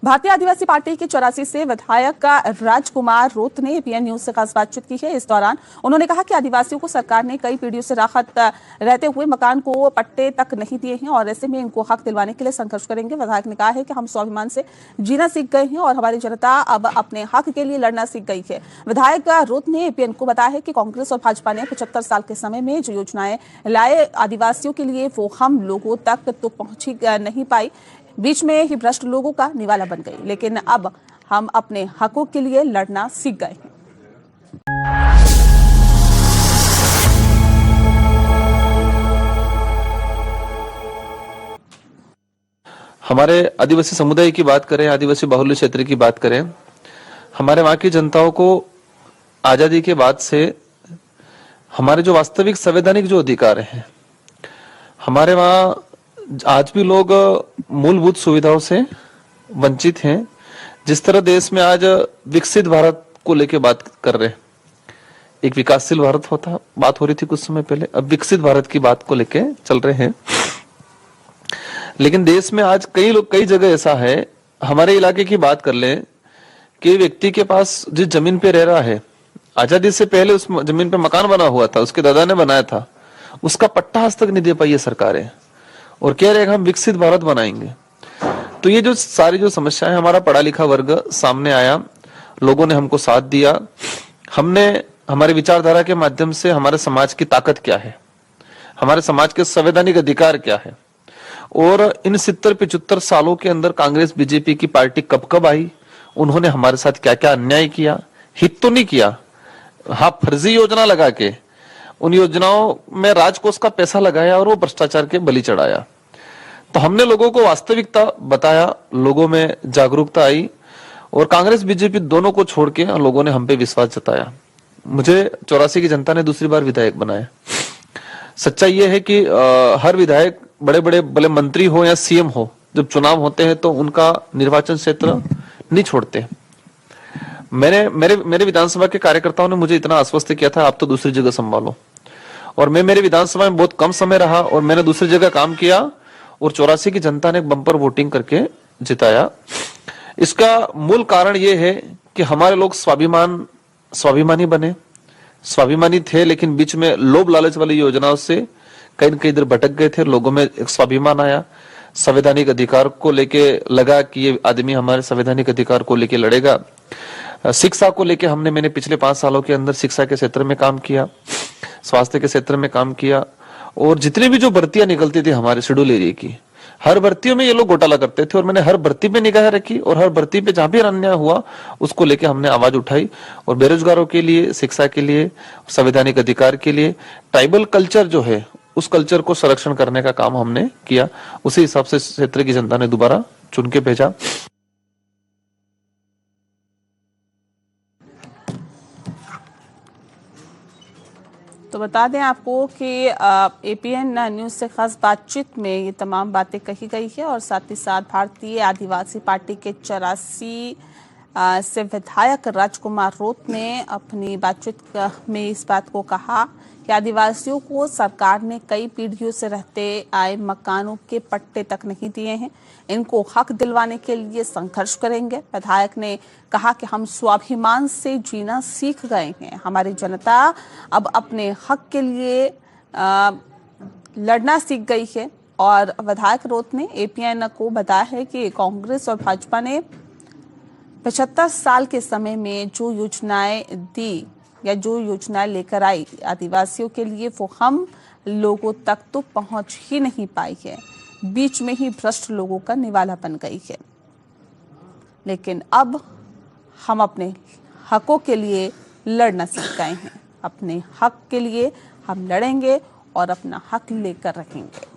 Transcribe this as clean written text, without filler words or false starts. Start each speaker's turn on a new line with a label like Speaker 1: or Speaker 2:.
Speaker 1: भारतीय आदिवासी पार्टी के 84 से विधायक राजकुमार रोत ने एपीएन न्यूज से खास बातचीत की है। इस दौरान उन्होंने कहा कि आदिवासियों को सरकार ने कई पीढ़ियों से राहत रहते हुए मकान को पट्टे तक नहीं दिए हैं और ऐसे में इनको हक दिलवाने के लिए संघर्ष करेंगे। विधायक ने कहा है कि हम स्वाभिमान से जीना सीख गए हैं और हमारी जनता अब अपने हक के लिए लड़ना सीख गई है। विधायक रोत ने एपीएन को बताया है कि कांग्रेस और भाजपा ने 75 साल के समय में जो योजनाएं लाए आदिवासियों के लिए वो हम लोगों तक तो पहुंची नहीं पाई, बीच में ही भ्रष्ट लोगों का निवाला बन गई, लेकिन अब हम अपने हकों के लिए लड़ना सीख गए हैं।
Speaker 2: हमारे आदिवासी समुदाय की बात करें, आदिवासी बाहुल्य क्षेत्र की बात करें, हमारे वहां की जनताओं को आजादी के बाद से हमारे जो वास्तविक संवैधानिक जो अधिकार हैं, हमारे वहां आज भी लोग मूलभूत सुविधाओं से वंचित हैं। जिस तरह देश में आज विकसित भारत को लेकर बात कर रहे हैं, एक विकासशील भारत बात हो रही थी कुछ समय पहले, अब विकसित भारत की बात को लेके चल रहे हैं। लेकिन देश में आज कई जगह ऐसा है, हमारे इलाके की बात कर लें कि व्यक्ति के पास जिस जमीन पे रह रहा है, आजादी से पहले उस जमीन पे मकान बना हुआ था, उसके दादा ने बनाया था, उसका पट्टा आज तक नहीं दे पाई है सरकारें, और कह रहे हैं हम विकसित भारत बनाएंगे। तो ये जो सारी जो समस्याएं, हमारा पढ़ा लिखा वर्ग सामने आया, लोगों ने हमको साथ दिया, हमने हमारे विचारधारा के माध्यम से हमारे समाज की ताकत क्या है, हमारे समाज के संवैधानिक अधिकार क्या है, और इन 70-75 सालों के अंदर कांग्रेस बीजेपी की पार्टी कब कब आई, उन्होंने हमारे साथ क्या क्या अन्याय किया, हित तो नहीं किया, हाँ फर्जी योजना लगा के उन योजनाओं में राजकोष का पैसा लगाया और वो भ्रष्टाचार के बलि चढ़ाया। तो हमने लोगों को वास्तविकता बताया, लोगों में जागरूकता आई और कांग्रेस बीजेपी दोनों को छोड़ के लोगों ने हम पे विश्वास जताया। मुझे 84 की जनता ने दूसरी बार विधायक बनाया। सच्चाई ये है कि हर विधायक बड़े बड़े मंत्री हो या सीएम हो, जब चुनाव होते हैं तो उनका निर्वाचन क्षेत्र नहीं छोड़ते। मेरे विधानसभा के कार्यकर्ताओं ने मुझे इतना आश्वस्त किया था, आप तो दूसरी जगह संभालो, और मैं मेरे विधानसभा में बहुत कम समय रहा और मैंने दूसरी जगह काम किया और 84 की जनता ने बम्पर वोटिंग करके जिताया। इसका मूल कारण यह है कि हमारे लोग स्वाभिमानी बने, स्वाभिमानी थे, लेकिन बीच में लोभ लालच वाली योजनाओं से कहीं न कहीं इधर भटक गए थे। लोगों में एक स्वाभिमान आया, संवैधानिक अधिकार को लेके लगा कि ये आदमी हमारे संवैधानिक अधिकार को लेके लड़ेगा। शिक्षा को लेके मैंने पिछले 5 सालों के अंदर शिक्षा के क्षेत्र में काम किया, स्वास्थ्य के क्षेत्र में काम किया, और जितनी भी जो भर्तियां निकलती थी हमारे शेड्यूल एरिया की, हर भर्तियों में ये लोग घोटाला करते थे और मैंने हर भर्ती पे निगाह रखी और हर भर्ती पे जहां भी अन्याय हुआ उसको लेके हमने आवाज उठाई और बेरोजगारों के लिए, शिक्षा के लिए, संवैधानिक अधिकार के लिए, ट्राइबल कल्चर जो है उस कल्चर को संरक्षण करने का काम हमने किया। उसी हिसाब से क्षेत्र की जनता ने दोबारा चुन के भेजा।
Speaker 1: तो बता दें आपको कि एपीएन न्यूज से खास बातचीत में ये तमाम बातें कही गई है और साथ ही साथ भारतीय आदिवासी पार्टी के 84 से विधायक राजकुमार रोत ने अपनी बातचीत में इस बात को कहा कि आदिवासियों को सरकार ने कई पीढ़ियों से रहते आए मकानों के पट्टे तक नहीं दिए हैं, इनको हक दिलवाने के लिए संघर्ष करेंगे। विधायक ने कहा कि हम स्वाभिमान से जीना सीख गए हैं, हमारी जनता अब अपने हक के लिए लड़ना सीख गई है। और विधायक रोत ने एपीएन को बताया है कि कांग्रेस और भाजपा ने 75 साल के समय में जो योजनाएं दी या जो योजनाएं लेकर आई आदिवासियों के लिए, वो हम लोगों तक तो पहुंच ही नहीं पाई है, बीच में ही भ्रष्ट लोगों का निवाला बन गई है, लेकिन अब हम अपने हकों के लिए लड़ना सीख गए हैं। अपने हक के लिए हम लड़ेंगे और अपना हक लेकर रहेंगे।